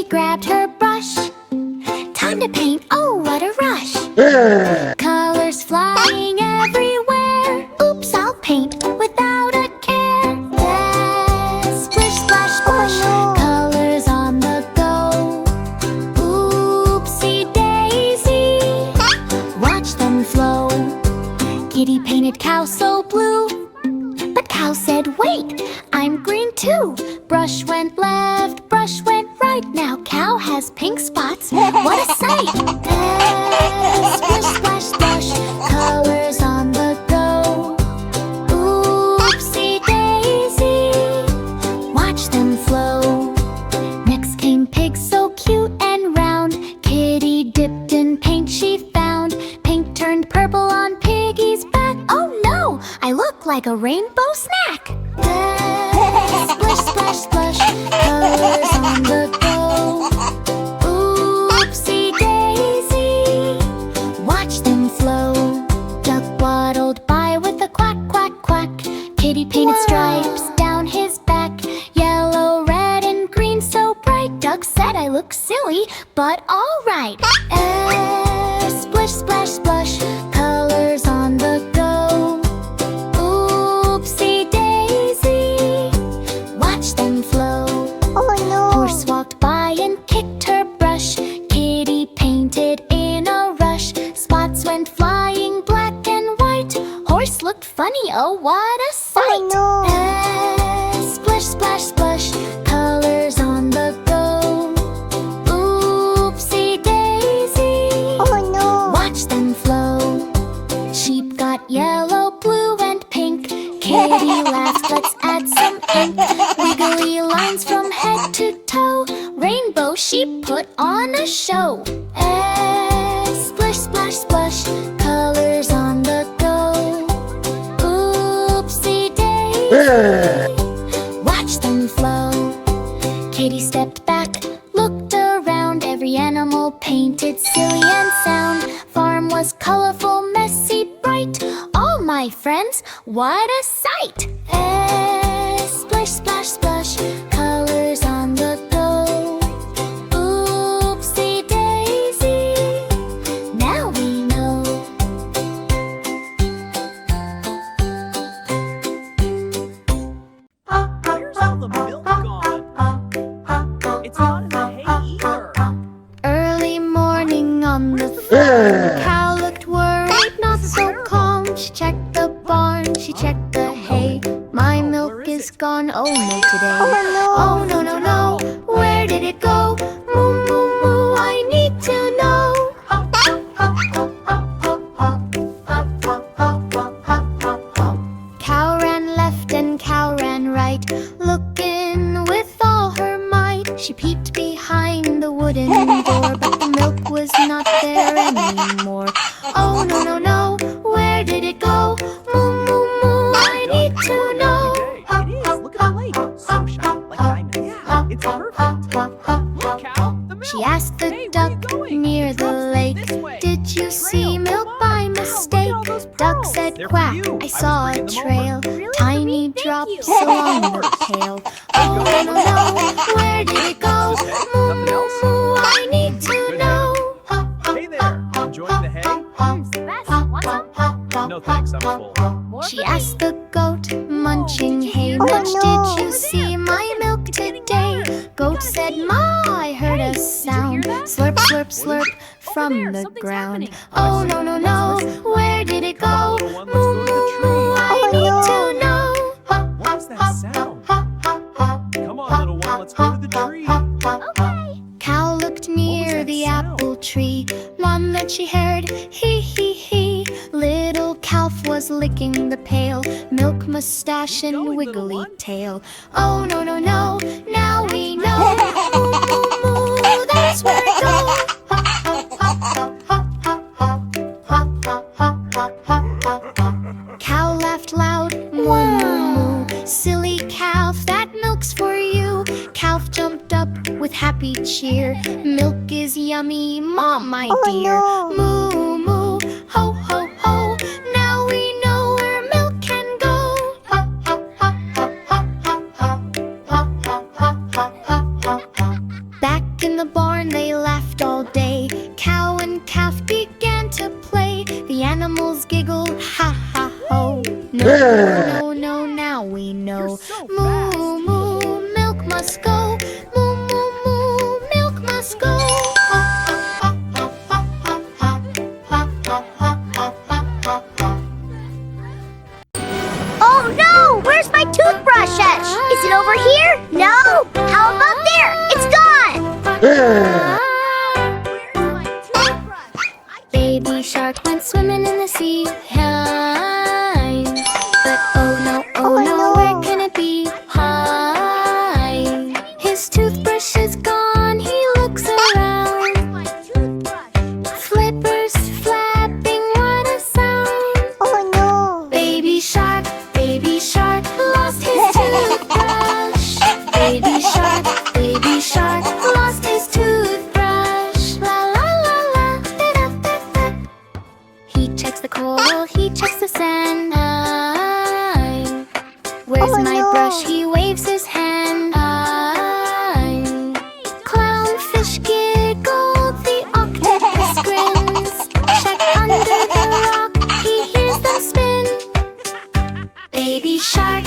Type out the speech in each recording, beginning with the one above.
grabbed her brush. Time to paint, oh what a rush. Colors flying everywhere. Oops, I'll paint without a care. Yes, splish, splash, splash. Colors on the go. Oopsie daisy, watch them flow. Kitty painted cow so blue, but cow said wait, I'm green too. Brush went left, brush went right. Now cow has pink spots, what a sight. Yes, splish, splash, splash. Colors on the go. Oopsie daisy, watch them flow. Next came pig so cute and round. Kitty dipped in paint she found. Paint turned purple on piggy's back. Oh no, I look like a rainbow snack. Yes, splish, splash, splash. Colors on the go. Oopsie daisy, watch them flow. Duck waddled by with a quack, quack, quack. Kitty painted stripes down his back. Yellow, red, and green so bright. Duck said I look silly, but alright. Splish, splash, splash. Colors on the go. Oopsie daisy, watch them flow. Oh no! Horse walked by and kicked her brush. Kitty painted in a rush. Spots went flying black and white. Horse looked funny, oh what a sight. Oh no! Splish, splash, splash. Colors on the go. Oopsie daisy, oh no! Watch them flow. Sheep got yellow, blue, and pink. Kitty laughed, let's add some ink. Wiggly lines from head to toe. Rainbow sheep put on a show. Splish, splash, splash. Colors on the go. Oopsie daisy, watch them flow. Kitty stepped back, looked around. Every animal painted silly and sound. Farm was colorful, messy, bright. All my friends, what a sight! Splish, splash, splash. Colors on the go. Oopsie daisy, now we know. Where's all the milk gone? It's not in the hay either. Early morning on the farm. Cow looked worried, not so calm. She checked the barn, she checked the hay. My milk is gone, oh no today. Oh no, no, no, where did it go? Moo, moo, moo, I need to know. Cow ran left and cow ran right, looking with all her might. She peeped behind the wooden door, but the milk was not there anymore. Oh no, no, no, where did it go? Moo, moo, moo, I need to know. It is. Look at the lake. So shiny, like diamonds. Yeah, it's perfect. Look, cow, the milk. She asked the Hey, where duck you going? near It the comes lake, this way. did you see milk by mistake? Duck said They're for quack, you. I I saw was a bringing them trail, over. Really? tiny drops along the tail. Oh no, no, no, where did it go? Moo, Nothing moo, else? moo, I need to Good know. Hey there, enjoying the hay? No thanks, I'm full. She asked the goat, munching hay, much did you see my milk today? Goat said, Ma, I heard a sound, slurp, slurp, slurp from the ground. Oh no, no, no, where did it go? Moo, moo, moo, I need to know. What is that sound? Come on, little one, let's go to the tree. Cow looked near the apple tree. One that she heard, hee hee hee. Little calf was licking the pail, milk mustache and Going, little wiggly one. tail. Oh no, no, no, now we know. Moo, moo, moo, that's where it goes. Cow laughed loud, moo, moo, moo. Silly calf, that milk's for you. Calf jumped up with happy cheer. Milk is yummy, Mom, my dear. Moo, moo, ho, ho, ho. Now we know where milk can go. Back in the Moo, moo, milk must go. Moo, moo, moo, milk must go. Oh no! Where's my toothbrushes? Is it over here? No! How about there? It's gone! Baby shark went swimming in the sea. Hide. But oh no, where can it be? Hide. His toothbrush is gone, he looks around. Flippers flapping, what a sound. Oh no! Baby shark lost his toothbrush. Baby shark lost his toothbrush. La la la la, da da da da. He checks the coral, he checks the sand. Where's Oh, my no. brush? He waves his hand. Clownfish giggle, the octopus grins. Check under the rock, he hears them spin. Baby shark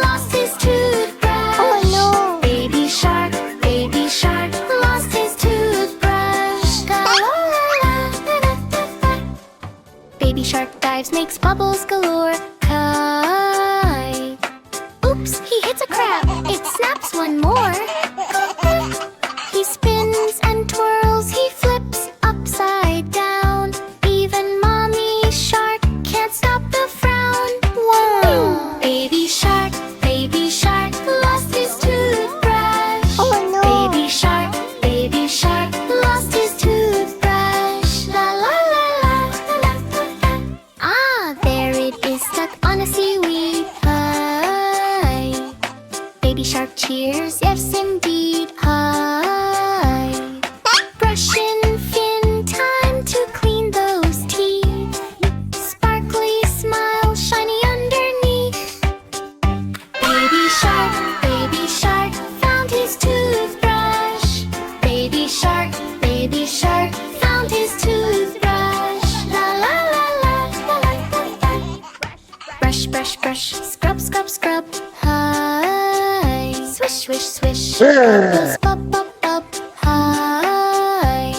lost his toothbrush. Oh, no. Baby shark lost his toothbrush. La la la la da da da. Baby shark dives, makes bubbles galore. Kite. Oops, he hits a crab. It snaps one more. He spins and twirls, he flips upside down. Even mommy shark can't stop the frown. Wow! Baby shark lost his toothbrush. Oh no! Baby shark lost his toothbrush. La la la la la la la. Ah, there it is, stuck on a seaweed. Hi. Baby shark cheers, yes indeed. Hi. Brushing fin, time to clean those teeth. Sparkly smile, shiny underneath. Baby shark found his toothbrush. Baby shark found his toothbrush. La la la la la la la la. Brush, scrub, scrub. Hi. Swish, swish. Bubbles, bub. Hi.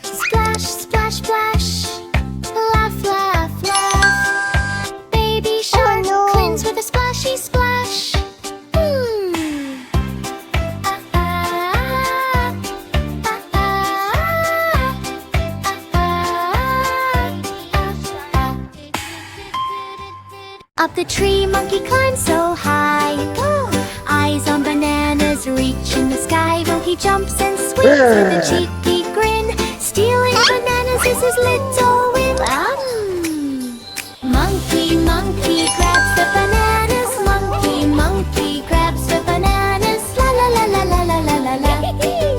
Splash. Laugh. Baby shark no. cleans with a splashy splash. Up the tree, monkey climbs so high. Eyes on bananas, reach in the sky. Monkey jumps and swings with a cheeky grin. Stealing bananas is his little win. Monkey grabs the bananas. Monkey grabs the bananas. La la la la la la la la la. Hey!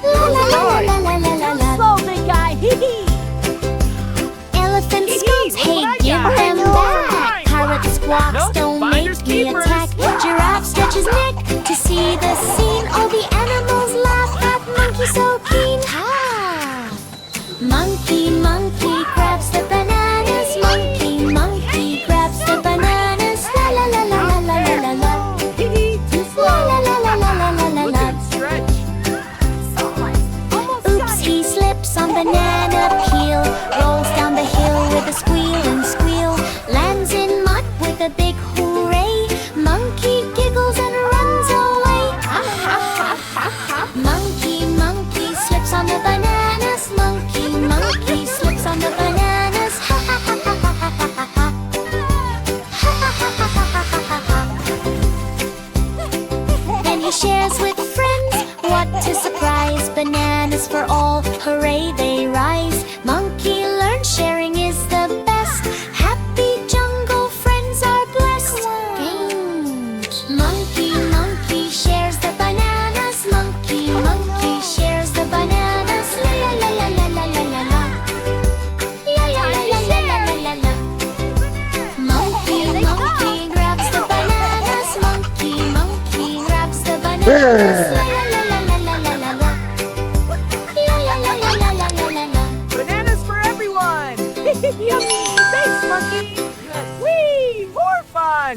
La la la la la la la la. Slow, big guy! Elephant skunks, hey, what I give got? them Oh, back. Parrot squawks, Nope, don't finders make me keepers. attack. Giraffe stretches neck to see the scene. All the animals laugh at monkey so keen. Monkey grabs the bananas. Monkey grabs the bananas. La la la la la la la la la. La la la la la la la la la. Stretch. Oops, he slips on banana peel. Rolls down the hill with a squeal and squeal. Lands in mud with a big hooray. Monkey giggles and runs away. Monkey slips on the bananas. Monkey slips on the bananas. Then he shares with friends. What a surprise! Bananas for all, hooray they rise. Monkey learns sharing is the best. Happy jungle friends are blessed. Monkey shares the bananas. Monkey shares the bananas. La la la la la la la la. La la la la la la la la. Monkey grabs the bananas. Monkey grabs the bananas. La la la la la la la la. La la la la la la la la la. Bananas for everyone! Yummy! Thanks, monkey! Whee! More fun!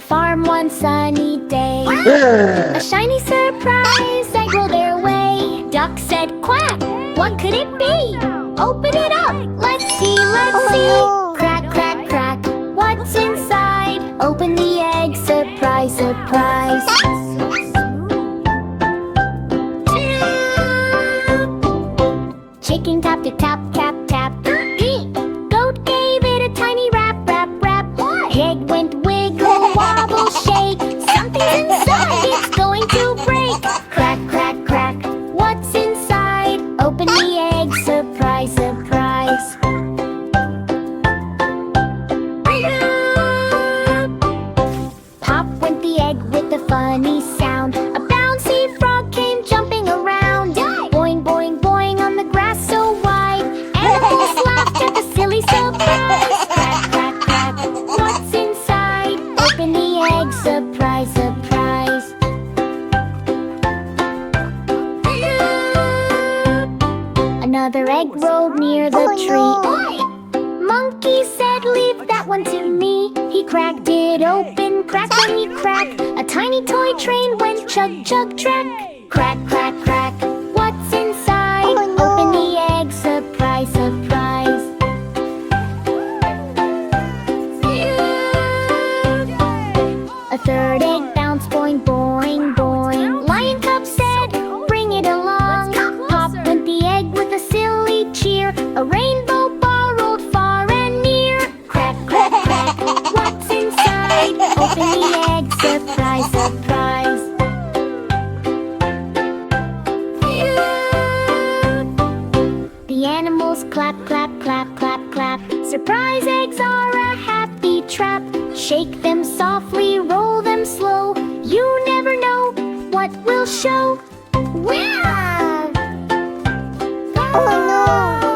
farm one sunny day. A shiny surprise egg rolled their way. Duck said quack, what could it be? Open it up, let's see, let's see. Crack, crack, crack, what's inside? Open the egg, surprise, surprise. Chicken tapped it, tap, tap, tap. Goat gave it a tiny rap, rap, rap. Pig went wiggle, wobble, shake. Something's inside, it's going to break. Crack, crack, crack, what's inside? Open the egg, surprise, surprise. Pop went the egg with a funny sound. A bouncy frog came jumping around. Boing, boing, boing on the grass so wide. Animals laughed at the silly surprise. Crack, crack, crack, what's inside? Open the egg, surprise, surprise. Another egg rolled near the tree. Monkey said, leave that one to me. He cracked it open, crack when he crack. A tiny toy train went chug chug track. Crack, crack, crack, what's inside? Open the egg, surprise, surprise. A third egg bounced, boing, boing, boing. Lion cub said, bring it along. Pop went the egg with a silly cheer. A rainbow ball rolled far and near. Crack, crack, crack, what's inside? Open the egg, surprise, surprise. The animals clap, clap, clap, clap, clap. Surprise eggs are a happy trap. Shake them softly, roll them slow. You never know what will show. Wow! Oh no!